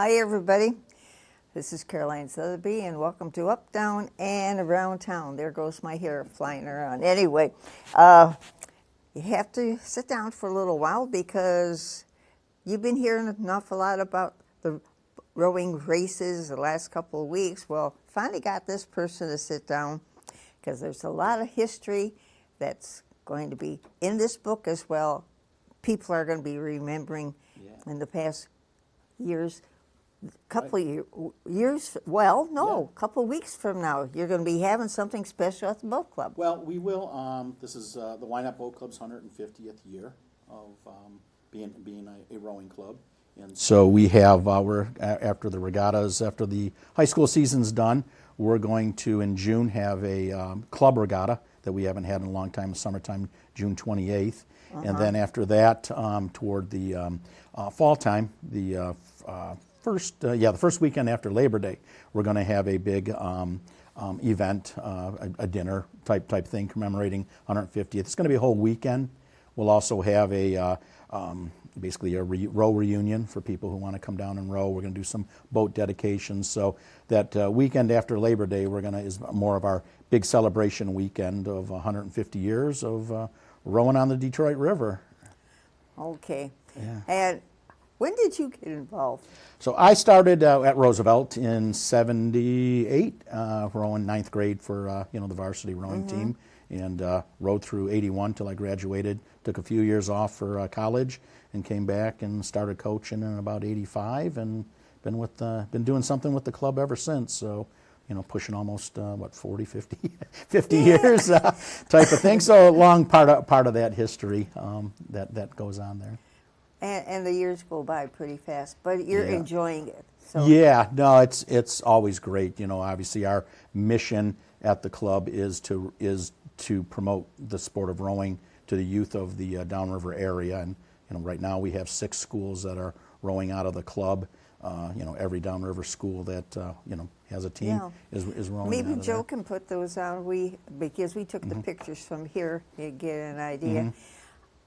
Hi, everybody. This is Caroline Sotheby, and welcome to Up, Down, and Around Town. There goes my hair flying around. Anyway, you have to sit down for a little while because you've been hearing an awful lot about the rowing races the last couple of weeks. Well, finally got this person to sit down because there's a lot of history that's going to be in this book as well. People are going to be remembering in the past years. Couple of years, couple of weeks from now, you're going to be having something special at the boat club. Well, we will. This is the Wyandotte Boat Club's 150th year of being a rowing club, and so we have we're after the regattas, after the high school season's done, we're going to in June have a club regatta that we haven't had in a long time, summertime, June 28th, and then after that, toward the fall time, the first weekend after Labor Day, we're going to have a big event, a dinner type thing commemorating 150th. It's going to be a whole weekend. We'll also have basically a row reunion for people who want to come down and row. We're going to do some boat dedications. So that weekend after Labor Day, is more of our big celebration weekend of 150 years of rowing on the Detroit River. Okay. Yeah. And when did you get involved? So I started at Roosevelt in '78, rowing ninth grade for the varsity rowing team, and rowed through '81 till I graduated. Took a few years off for college, and came back and started coaching in about '85, and been doing something with the club ever since. So, pushing almost 40, 50 years type of thing. So a long part of that history that goes on there. And the years go by pretty fast, but you're enjoying it. So. Yeah, no, it's always great. Obviously our mission at the club is to promote the sport of rowing to the youth of the downriver area, and right now we have 6 schools that are rowing out of the club. Every downriver school that has a team is rowing. Maybe out of Joe there. can put those on. Because we took the pictures from here to get an idea.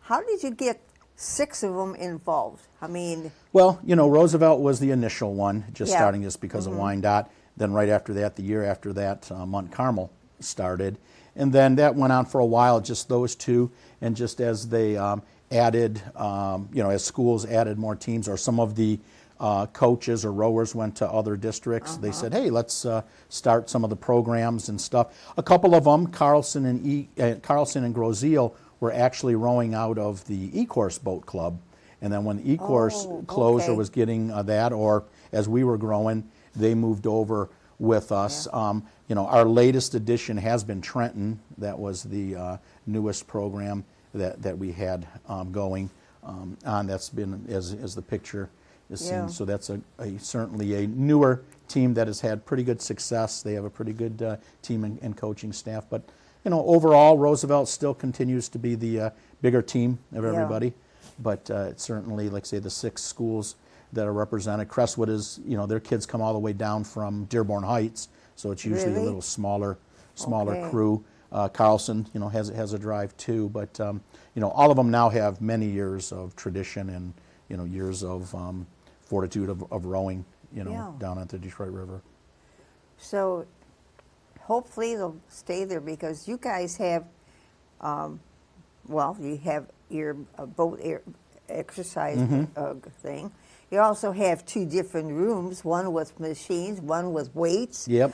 How did you get 6 of them involved? I mean, well, Roosevelt was the initial one, starting just because of Wyandotte. Then right after that, the year after that, Mont Carmel started, and then that went on for a while, just those 2, and just as they added, as schools added more teams, or some of the coaches or rowers went to other districts, they said, hey, let's start some of the programs and stuff. A couple of them, Carlson and Grozeal, were actually rowing out of the E-Course Boat Club. And then when the E-Course closed or was getting that, or as we were growing, they moved over with us. Yeah. Our latest addition has been Trenton. That was the newest program that we had going on. That's been, as the picture is seen. So that's certainly a newer team that has had pretty good success. They have a pretty good team and coaching staff. But overall, Roosevelt still continues to be the bigger team of everybody. But it's certainly, like say, the 6 schools that are represented. Crestwood is, their kids come all the way down from Dearborn Heights, so it's usually a little smaller crew. Carlson, has a drive too. But all of them now have many years of tradition and years of fortitude of rowing, down at the Detroit River. So hopefully they'll stay there because you guys have, you have your boat exercise thing. You also have 2 different rooms, one with machines, one with weights. Yep.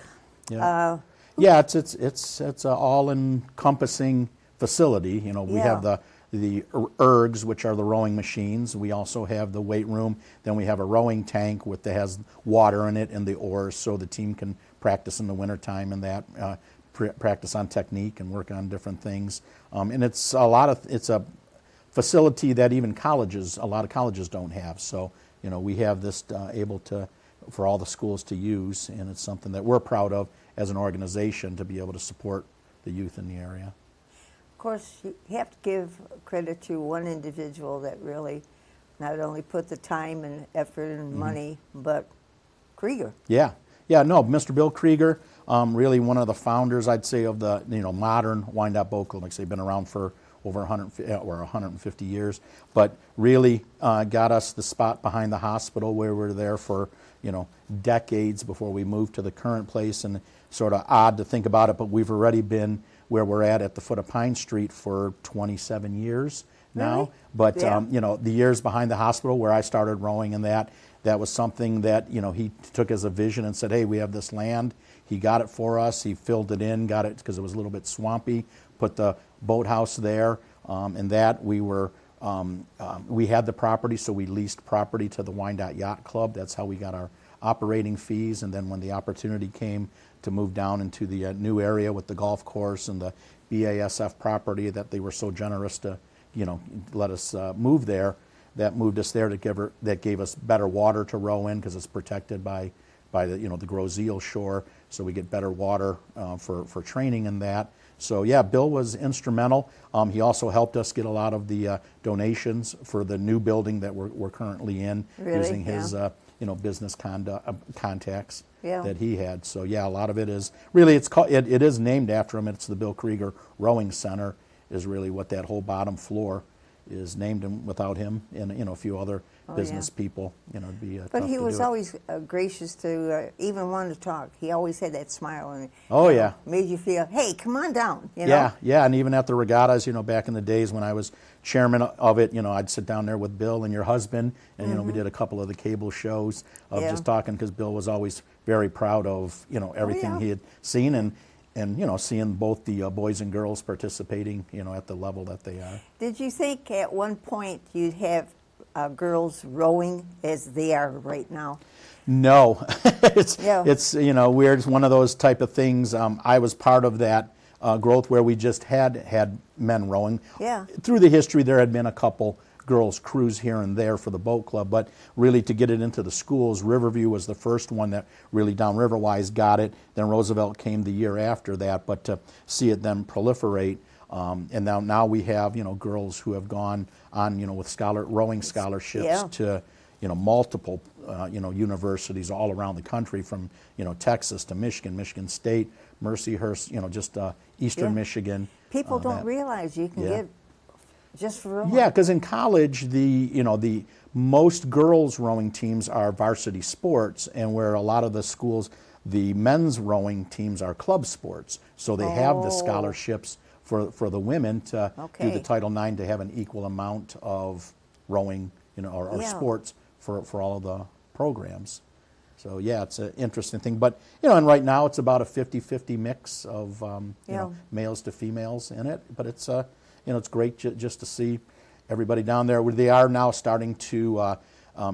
It's an all-encompassing facility. We have the ergs, which are the rowing machines. We also have the weight room. Then we have a rowing tank that has water in it and the oars, so the team can practice in the wintertime and that practice on technique and work on different things. And it's a facility that even a lot of colleges don't have. So we have this for all the schools to use, and it's something that we're proud of as an organization to be able to support the youth in the area. Of course, you have to give credit to one individual that really not only put the time and effort and money, but Krieger. Mr. Bill Krieger, really one of the founders, I'd say, of the modern Wyandotte Boat Club. Like I say, been around for over 150 years, but really got us the spot behind the hospital where we're there for decades before we moved to the current place, and sort of odd to think about it, but we've already been where we're at the foot of Pine Street for 27 years now. Really? But Yeah. the years behind the hospital where I started rowing, and that was something that he took as a vision and said, hey, we have this land. He got it for us. He filled it in, got it because it was a little bit swampy, put the boathouse there, and that we were we had the property, so we leased property to the Wyandotte Yacht Club. That's how we got our operating fees. And then when the opportunity came to move down into the new area with the golf course and the BASF property that they were so generous to let us move there, that moved us there that gave us better water to row in because it's protected by the the Grosse Ile shore, so we get better water for training in that. So yeah, Bill was instrumental. He also helped us get a lot of the donations for the new building that we're currently in, Really? using his Yeah. business contacts Yeah. that he had. So yeah, a lot of it is really it is named after him. It's the Bill Krieger Rowing Center is really what that whole bottom floor is named, and without him and a few other business people, it'd be But tough he to was do it. always gracious to even want to talk. He always had that smile and Oh, yeah. made you feel, hey, come on down. Yeah, and even at the regattas, back in the days when I was chairman of it, I'd sit down there with Bill and your husband, and we did a couple of the cable shows of Yeah. just talking, because Bill was always very proud of everything yeah. he had seen, and seeing both the boys and girls participating at the level that they are. Did you think at one point you'd have girls rowing as they are right now? No, it's Yeah. weird. It's one of those type of things. I was part of that growth where we just had men rowing. Yeah. Through the history, there had been a couple girls' crews here and there for the boat club, but really to get it into the schools, Riverview was the first one that really downriver-wise got it. Then Roosevelt came the year after that, but to see it then proliferate. And now we have girls who have gone on with rowing scholarships Yeah. to multiple universities all around the country, from Texas to Michigan State, Mercyhurst, just Eastern Yeah. Michigan. People don't that- realize you can Yeah. get just for rowing. Yeah, because in college, the most girls rowing teams are varsity sports, and where a lot of the schools, the men's rowing teams are club sports. So they have the Oh. scholarships for the women to do Okay. the Title IX, to have an equal amount of rowing, or Yeah. sports for all of the programs. So yeah, it's an interesting thing. But and right now it's about a 50-50 mix of Yeah. males to females in it. But it's it's great just to see everybody down there. Where they are now starting to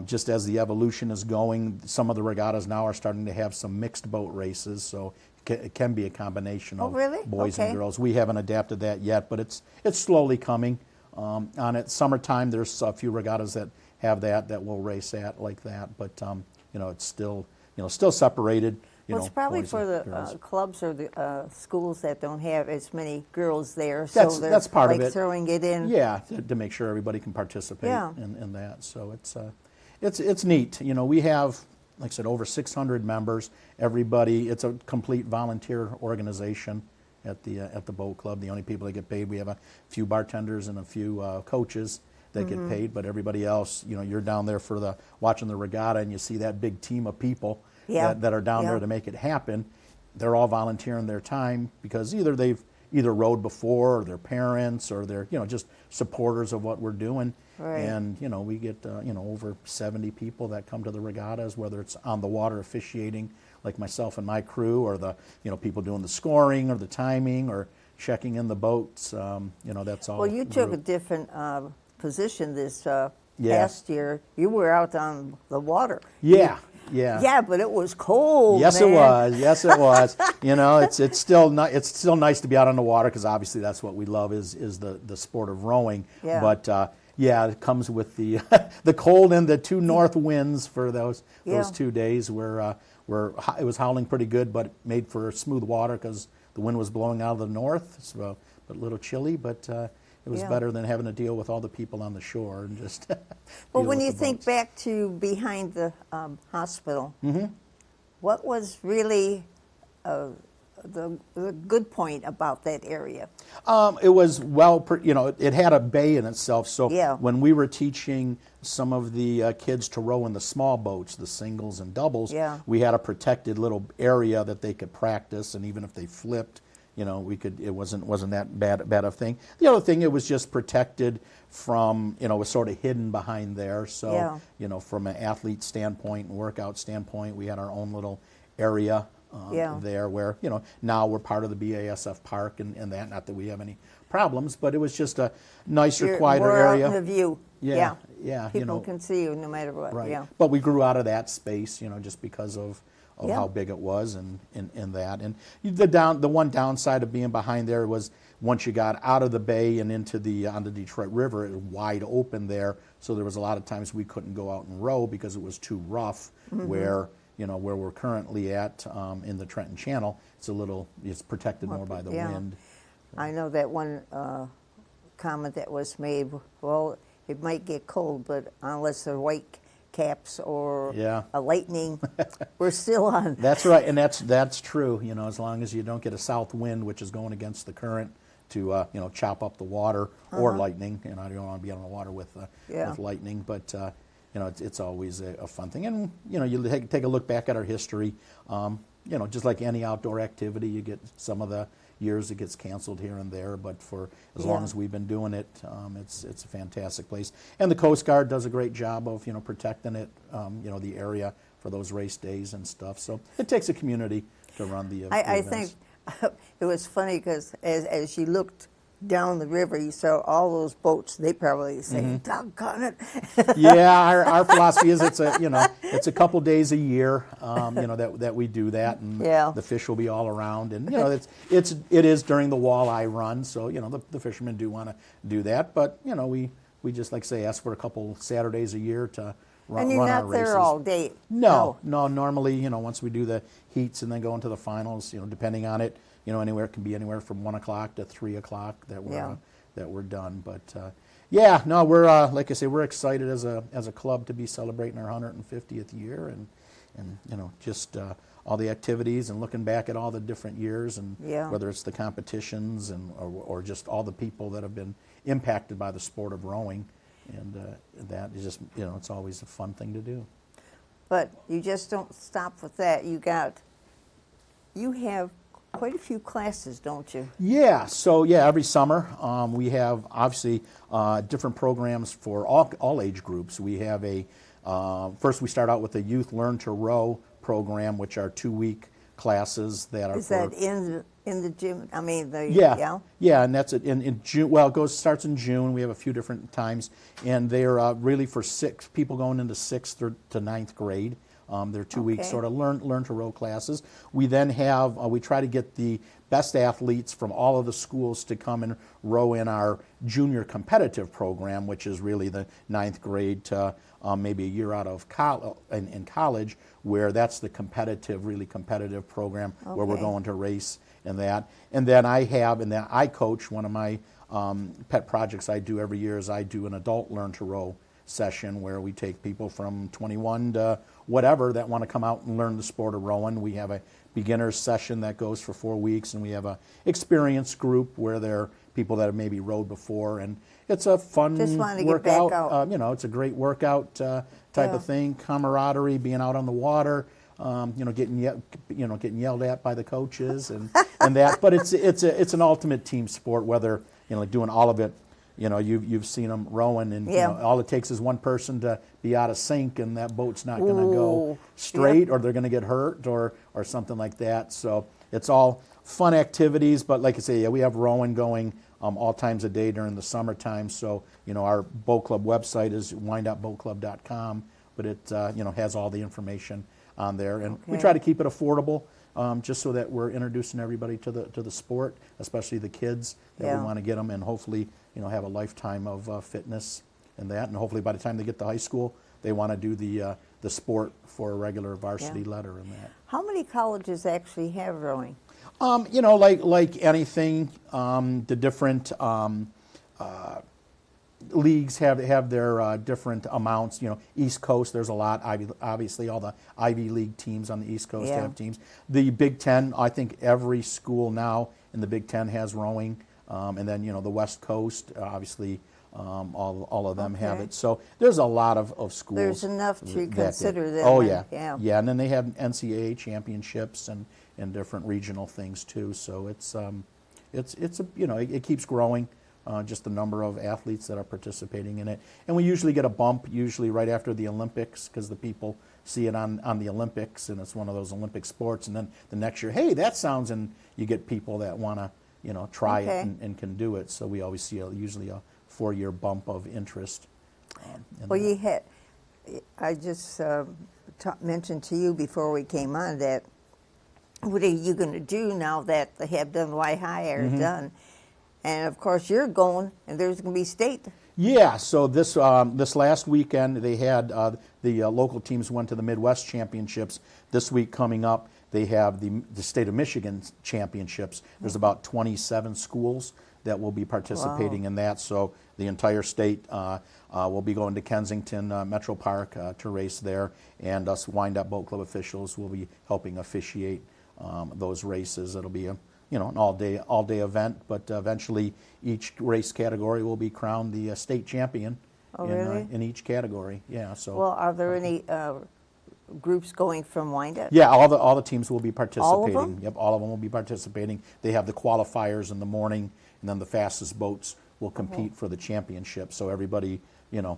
just as the evolution is going, some of the regattas now are starting to have some mixed boat races. So it can be a combination Oh, of really? boys Okay. and girls. We haven't adapted that yet, but it's slowly coming. On it, summertime, there's a few regattas that have that will race at like that, but it's still still separated. Well, it's probably boys for and the girls. clubs or the schools that don't have as many girls there. That's- so they're that's part of like it. throwing it in. Yeah, to make sure everybody can participate Yeah. in that. So it's neat. We have, like I said, over 600 members. Everybody, it's a complete volunteer organization at the boat club. The only people that get paid, we have a few bartenders and a few coaches that get paid, but everybody else, you're down there for watching the regatta, and you see that big team of people Yeah. that are down Yeah. there to make it happen. They're all volunteering their time because either they've rowed before, or their parents, or they're just supporters of what we're doing. Right. And we get over 70 people that come to the regattas, whether it's on the water officiating, like myself and my crew, or the people doing the scoring or the timing or checking in the boats. That's all. Well, you took a group. different position this Yeah. past year. You were out on the water. Yeah. Yeah, but it was cold. Yes, man. it was. Yes, it was. It's still nice to be out on the water, because obviously that's what we love is the sport of rowing. Yeah. But it comes with the the cold and the two north winds for those Yeah. 2 days where it was howling pretty good, but made for smooth water because the wind was blowing out of the north. So, but a little chilly, but it was Yeah. better than having to deal with all the people on the shore and just. Well, deal when with you the think boats. back to behind the hospital, what was really the good point about that area? It was it had a bay in itself. So Yeah. when we were teaching some of the kids to row in the small boats, the singles and doubles, Yeah. we had a protected little area that they could practice, and even if they flipped, we could. It wasn't that bad of thing. The other thing, it was just protected from, it was sort of hidden behind there. So Yeah. from an athlete standpoint and workout standpoint, we had our own little area. Yeah. There where, now we're part of the BASF park and that, not that we have any problems, but it was just a nicer, You're quieter more area. out in the view. Yeah, yeah, People can see you no matter what. Right. Yeah. But we grew out of that space, just because of Yeah. how big it was and that. And the one downside of being behind there was once you got out of the bay and into on the Detroit River, it was wide open there. So there was a lot of times we couldn't go out and row because it was too rough. Where where we're currently at in the Trenton Channel, it's protected more by the Yeah. wind. I know that one comment that was made, well, it might get cold, but unless they're white caps or Yeah. a lightning, we're still on. That's right, and that's true. As long as you don't get a south wind, which is going against the current, to chop up the water or lightning. I don't want to be on the water with lightning, but it's always a fun thing. And you take a look back at our history. Just like any outdoor activity, you get some of the years it gets canceled here and there, but for as long as we've been doing it, it's a fantastic place. And the Coast Guard does a great job of protecting it, the area for those race days and stuff. So it takes a community to run the I events. think it was funny because as you looked down the river, you saw all those boats. They probably say, "Doggone it!" Yeah, our philosophy is it's a couple days a year, that we do that, and Yeah. the fish will be all around, and it is during the walleye run, so the fishermen do want to do that, but we just like say ask for a couple Saturdays a year to run And you're our not races. there all day. No. Normally, once we do the heats and then go into the finals, depending on it, it can be anywhere from 1 o'clock to 3 o'clock that we're done. But we're like I say, we're excited as a club to be celebrating our 150th year, and just all the activities and looking back at all the different years, and whether it's the competitions and or just all the people that have been impacted by the sport of rowing, and that is just it's always a fun thing to do. But you just don't stop with that. You have quite a few classes, don't you? Yeah, so every summer we have obviously different programs for all age groups. We have first we start out with a Youth Learn to Row program, which are 2-week classes that are Is that in the gym? I mean, and that's it in June. Well, starts in June. We have a few different times, and they're really for people going into 6th to 9th grade. They're 2 weeks sort of learn to row classes. We then have we try to get the best athletes from all of the schools to come and row in our junior competitive program, which is really the 9th grade to maybe a year out of in college, where that's the really competitive program where we're going to race and that. And then I coach one of my pet projects I do every year is I do an adult learn to row session where we take people from 21 to whatever that want to come out and learn the sport of rowing. We have a beginner's session that goes for 4 weeks, and we have a experience group where they're people that have maybe rowed before, and it's a fun Just wanted to get workout. back out. It's a great workout type of thing. Camaraderie, being out on the water, getting yelled at by the coaches and that. But it's an ultimate team sport. Whether like doing all of it. You've seen them rowing, and all it takes is one person to be out of sync, and that boat's not going to go straight, or they're going to get hurt, or something like that. So it's all fun activities. But like I say, we have rowing going all times of day during the summertime. So our boat club website is wind.boatclub.com, but it has all the information on there, and we try to keep it affordable. Just so that we're introducing everybody to the sport, especially the kids that we want to get them, and hopefully have a lifetime of fitness and that, and hopefully by the time they get to high school, they want to do the sport for a regular varsity letter and that. How many colleges actually have rowing? Like anything, the different leagues have their different amounts. East Coast, there's a lot. Obviously, all the Ivy League teams on the East Coast Yeah. have teams. The Big Ten, I think every school now in the Big Ten has rowing. And then, the West Coast, obviously, all of them have Okay. it. So there's a lot of schools. There's enough to that consider them. Oh, and- yeah. Yeah. Yeah, and then they have NCAA championships and different regional things, too. So it's it keeps growing. Just the number of athletes that are participating in it. And we usually get a bump, usually right after the Olympics, because the people see it on the Olympics, and it's one of those Olympic sports. And then the next year, hey, that sounds, and you get people that want to, try Okay. it and can do it. So we always see usually a 4-year bump of interest. In Well, that. you had, I just mentioned to you before we came on that what are you going to do now that the Have Done Y High are Mm-hmm. done? And of course, you're going, and there's going to be state. Yeah, so this last weekend they had the local teams went to the Midwest Championships. This week coming up, they have the state of Michigan Championships. There's about 27 schools that will be participating in that. So the entire state will be going to Kensington Metro Park to race there, and us Wind-Up Boat Club officials will be helping officiate those races. It'll be an all-day event, but eventually each race category will be crowned the state champion Oh, really? in each category. Yeah, so Well, are there any groups going from Wind-Up? yeah, all the teams will be participating. All of them? Yep, all of them will be participating. They have the qualifiers in the morning, and then the fastest boats will compete for the championship. So everybody,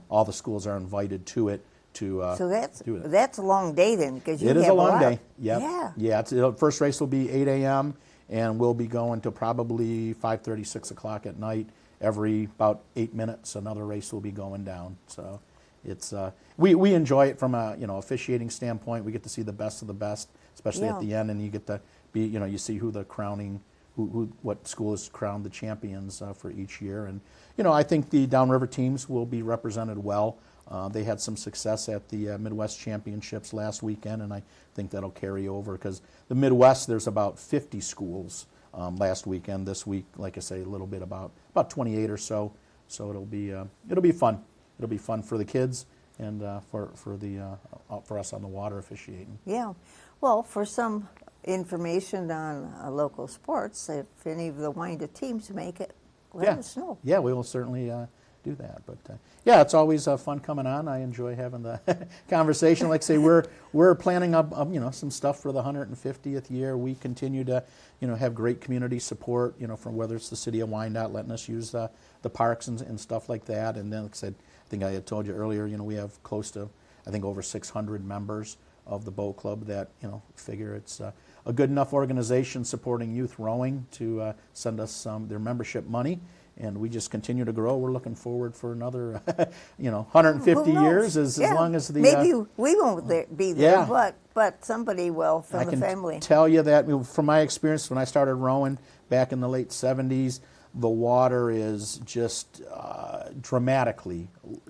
all the schools are invited to it to So do it. that's a long day then, because you It is have a long lot. day. Yep. Yeah. Yeah. First race will be 8 a.m. and we'll be going to probably 5:30, 6 o'clock at night. Every about 8 minutes, another race will be going down. So it's we enjoy it from a officiating standpoint. We get to see the best of the best, especially Yeah. at the end, and you get to be you see who the crowning. What school is crowned the champions for each year, and I think the Downriver teams will be represented well. They had some success at the Midwest Championships last weekend, and I think that'll carry over because the Midwest, there's about 50 schools last weekend. This week, like I say, a little bit about 28 or so. So it'll be fun. It'll be fun for the kids and for us on the water officiating. Yeah. Well, for some information on local sports, if any of the Wind-Up teams make it, let us know. Yeah, we will certainly do that. But yeah, it's always fun coming on. I enjoy having the conversation. Like I say, we're planning up some stuff for the 150th year. We continue to have great community support. From whether it's the city of Wyandotte letting us use the parks and stuff like that. And then, like I said, I think I had told you earlier. We have close to over 600 members of the boat club that figure it's a good enough organization supporting youth rowing to send us their membership money, and we just continue to grow. We're looking forward for another 150 Who knows? years as long as the maybe we won't be there, yeah. but somebody will from I the can family. tell you that from my experience when I started rowing back in the late 70s, the water is just dramatically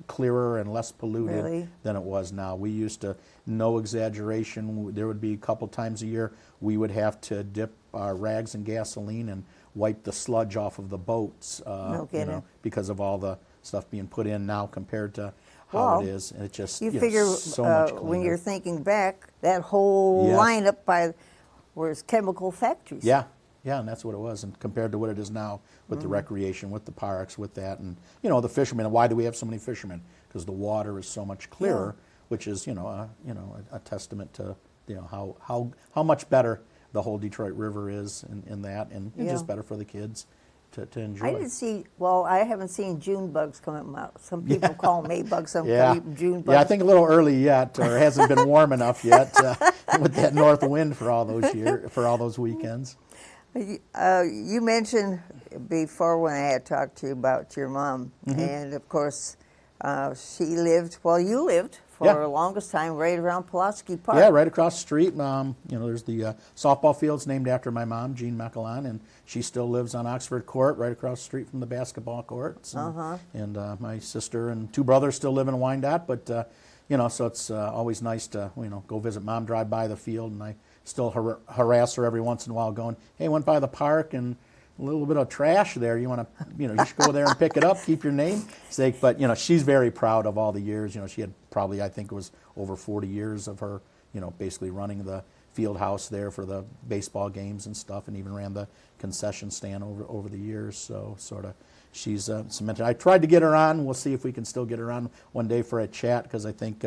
clearer and less polluted Really? than it was now. We used to, no exaggeration, there would be a couple times a year we would have to dip our rags in gasoline and wipe the sludge off of the boats, No kidding. because of all the stuff being put in now compared to how Well, it is. And it just You figure so much cleaner. when you're thinking back, that whole Yes. lineup was chemical factories. Yeah, and that's what it was, and compared to what it is now with the recreation, with the parks, with that, and the fishermen. And why do we have so many fishermen? Because the water is so much clearer, which is a testament to how much better the whole Detroit River is in that, and it's just better for the kids to enjoy. I didn't see. Well, I haven't seen June bugs come out. Some people call them May bugs. Some Yeah, call them June bugs. yeah, I think a little early yet, or it hasn't been warm enough yet with that north wind for all those weekends. You mentioned before when I had talked to you about your mom, and of course, she lived. Well, you lived for Yeah. the longest time right around Pulaski Park. Yeah, right across the street. There's the softball fields named after my mom, Jean Meckelon, and she still lives on Oxford Court, right across the street from the basketball courts. And my sister and two brothers still live in Wyandotte, but so it's always nice to go visit mom, drive by the field, and I still harass her every once in a while, going, "Hey, went by the park and a little bit of trash there. You want to, you should go there and pick it up, keep your name sake. But, she's very proud of all the years. She had probably, I think it was over 40 years of her, basically running the field house there for the baseball games and stuff, and even ran the concession stand over the years. So sort of, she's cemented. I tried to get her on. We'll see if we can still get her on one day for a chat, because I think,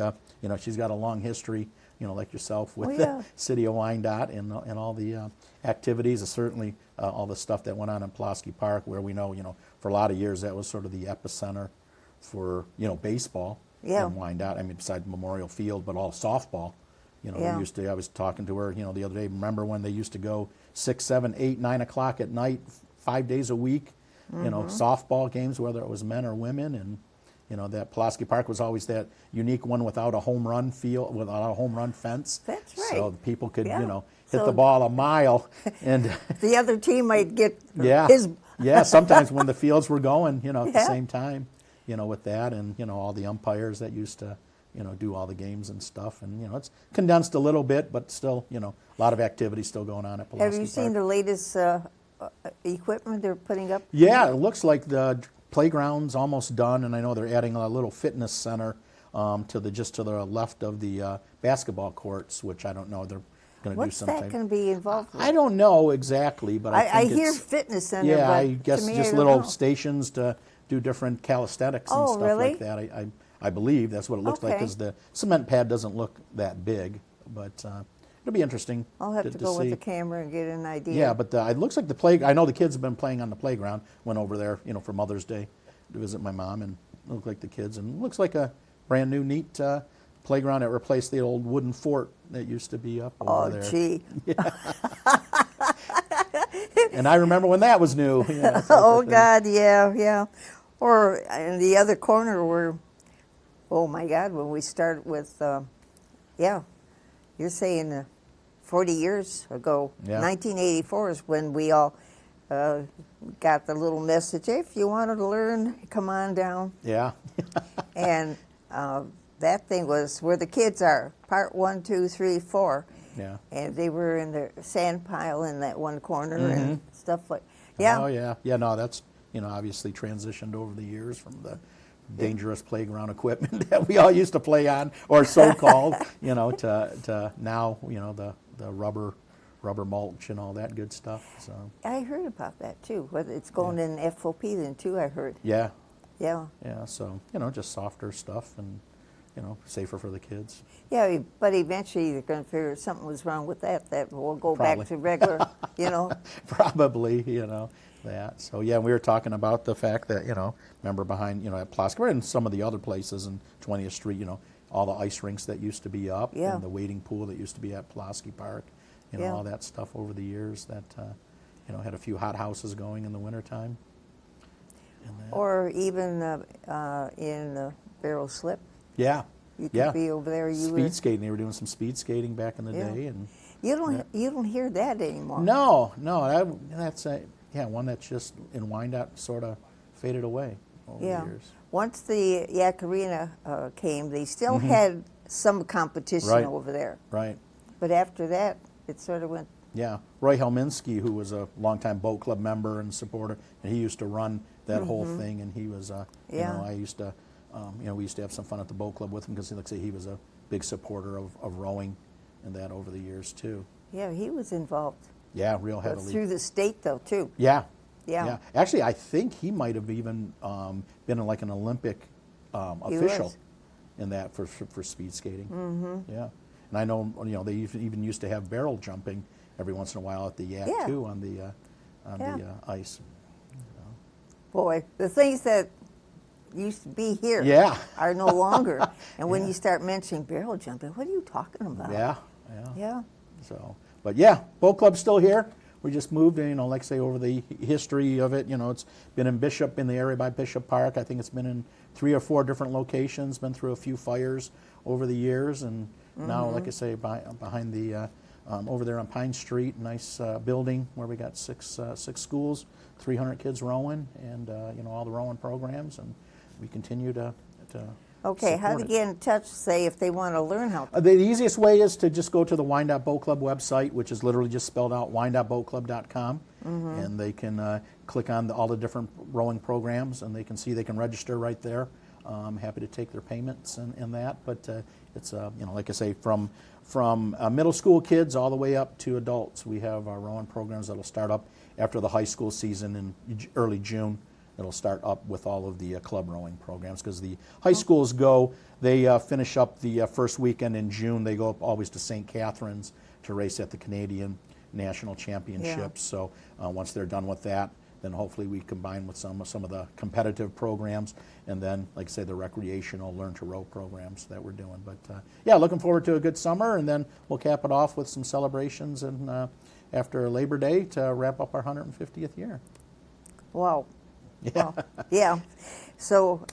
she's got a long history, like yourself, with the City of Wyandotte and all the activities, and certainly all the stuff that went on in Pulaski Park, where we know, for a lot of years that was sort of the epicenter for, baseball in Wyandotte. I mean, besides Memorial Field, but all softball. I was talking to her, the other day. Remember when they used to go 6, 7, 8, 9 o'clock at night, 5 days a week, softball games, whether it was men or women, and that Pulaski Park was always that unique one without a home run field, without a home run fence. That's right. So people could, hit the ball a mile, and the other team might get his. Sometimes when the fields were going, at the same time, with that, and all the umpires that used to, do all the games and stuff, and it's condensed a little bit, but still, a lot of activity still going on at Pulaski Park. Have you seen the latest equipment they're putting up? Yeah, it looks like the playground's almost done, and I know they're adding a little fitness center to the left of the basketball courts, which I don't know. They're going to do some. What's that going to be involved with? I don't know exactly, but I think hear it's, fitness center. Yeah, but I guess to me, just I don't little know. stations to do different calisthenics and Oh, stuff really? like that. I believe that's what it looks like, Okay. because the cement pad doesn't look that big, but it'll be interesting. I'll have to go see. with the camera and get an idea. Yeah, but it looks like I know the kids have been playing on the playground. Went over there, for Mother's Day to visit my mom, and it looked like the kids, and it looks like a brand new, neat playground that replaced the old wooden fort that used to be up over there. Oh, gee. And I remember when that was new. Oh, God, yeah. Or in the other corner where, oh, my God, when we started with, you're saying 40 years ago, Yeah. 1984 is when we all got the little message, hey, if you wanted to learn, come on down. Yeah. And that thing was where the kids are, part 1, 2, 3, 4. Yeah. And they were in the sand pile in that one corner and stuff like. Yeah. Oh yeah. Yeah. No, that's obviously transitioned over the years from the dangerous playground equipment that we all used to play on, or so-called, to now, the rubber mulch and all that good stuff. So. I heard about that too. Whether it's going in FOP then too, I heard. Yeah. Yeah. Yeah. So just softer stuff and safer for the kids. Yeah, but eventually they're going to figure something was wrong with that. That we'll go Probably. back to regular, Probably, that. So yeah, we were talking about the fact that remember behind at Pulaski and some of the other places in 20th Street, all the ice rinks that used to be up, Yeah. and the wading pool that used to be at Pulaski Park, Yeah. all that stuff over the years that had a few hot houses going in the wintertime. or even in the barrel slip. Yeah. You could Yeah. be over there. Speed skating. They were doing some speed skating back in the Yeah. day, and You don't hear that anymore. no, that's one that's just in Wyandotte sort of faded away over Yeah. the years. Once the Yak Arena came, they still had some competition Right. over there. Right. But after that, it sort of went. Yeah, Roy Helminski, who was a longtime boat club member and supporter, and he used to run that whole thing. And he was, Yeah. I used to, we used to have some fun at the boat club with him, because, like I say, he was a big supporter of rowing and that over the years too. Yeah, he was involved. Yeah, real heavily. Through the state, though, too. Yeah. Yeah. Actually, I think he might have even been like an Olympic official was. in that for speed skating. Mm-hmm. Yeah. And I know, they even used to have barrel jumping every once in a while at the Yak Yeah. too on the ice. Boy, the things that used to be here Yeah. are no longer. And when you start mentioning barrel jumping, what are you talking about? Yeah. Yeah. So, but yeah, boat club's still here. We just moved, like I say, over the history of it. It's been in Bishop, in the area by Bishop Park. I think it's been in 3 or 4 different locations. Been through a few fires over the years, and now, like I say, behind the over there on Pine Street, nice building where we got six schools, 300 kids rowing, and all the rowing programs, and we continue to Okay, how to support it. get in touch, say, if they want to learn how to? The easiest way is to just go to the Wyandotte Boat Club website, which is literally just spelled out wyandotteboatclub.com, and they can click on all the different rowing programs, and they can see they can register right there. I'm happy to take their payments and that, but it's like I say, from middle school kids all the way up to adults. We have our rowing programs that'll start up after the high school season in early June. It'll start up with all of the club rowing programs because the high schools they finish up the first weekend in June. They go up always to St. Catharines to race at the Canadian National Championships. So once they're done with that, then hopefully we combine with some of the competitive programs, and then, like I say, the recreational learn to row programs that we're doing. But yeah, looking forward to a good summer, and then we'll cap it off with some celebrations and after Labor Day to wrap up our 150th year. Wow. Yeah. Wow. Yeah. So,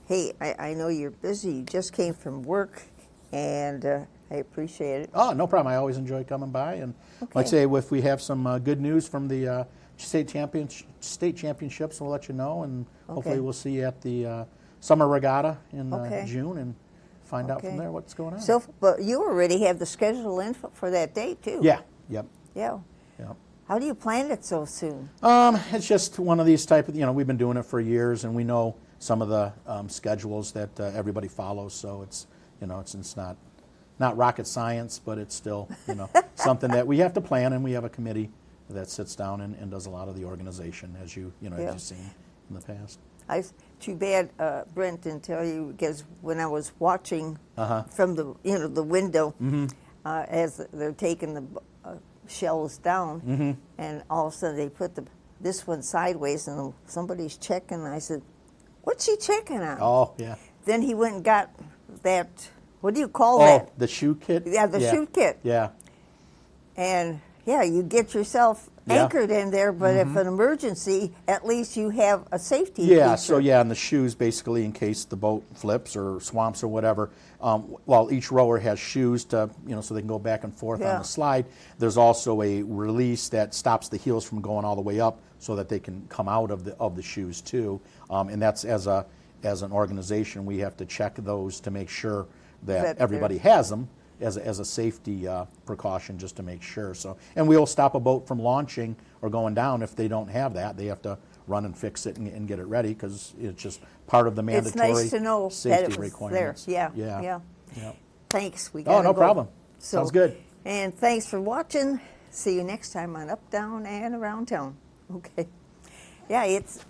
hey, I know you're busy. You just came from work, and I appreciate it. Oh, no problem. I always enjoy coming by, and like I Okay. say, if we have some good news from the state championships, we'll let you know, and hopefully Okay. we'll see you at the summer regatta in Okay. June and find out from Okay. there what's going on. So, but you already have the schedule in for that date, too. Yeah. Yep. Yeah. Yep. How do you plan it so soon? It's just one of these type of, we've been doing it for years, and we know some of the schedules that everybody follows. So it's not rocket science, but it's still something that we have to plan, and we have a committee that sits down and does a lot of the organization, as as you've seen in the past. Too bad Brent didn't tell you, because when I was watching from the window as they're taking the shells down, and all of a sudden they put this one sideways, and somebody's checking. And I said, "What's she checking on?" Oh, yeah. Then he went and got that. What do you call Oh, that? the shoe kit? Yeah, the shoe kit. Yeah. And yeah, you get yourself Yeah. anchored in there, but if an emergency, at least you have a safety Yeah, feature. so yeah, and the shoes basically in case the boat flips or swamps or whatever. While each rower has shoes to, so they can go back and forth on Yeah. the slide, there's also a release that stops the heels from going all the way up so that they can come out of the shoes too. And that's as an organization, we have to check those to make sure that everybody has them as a safety precaution, just to make sure. So, and we'll stop a boat from launching or going down if they don't have that. They have to run and fix it and get it ready, because it's just part of the It's mandatory nice to know that safety it was there. requirements. Yeah. Yeah. Thanks. We Oh, gotta no go. problem. So, Sounds good. And thanks for watching. See you next time on Up, Down, and Around Town. Okay. Yeah, it's.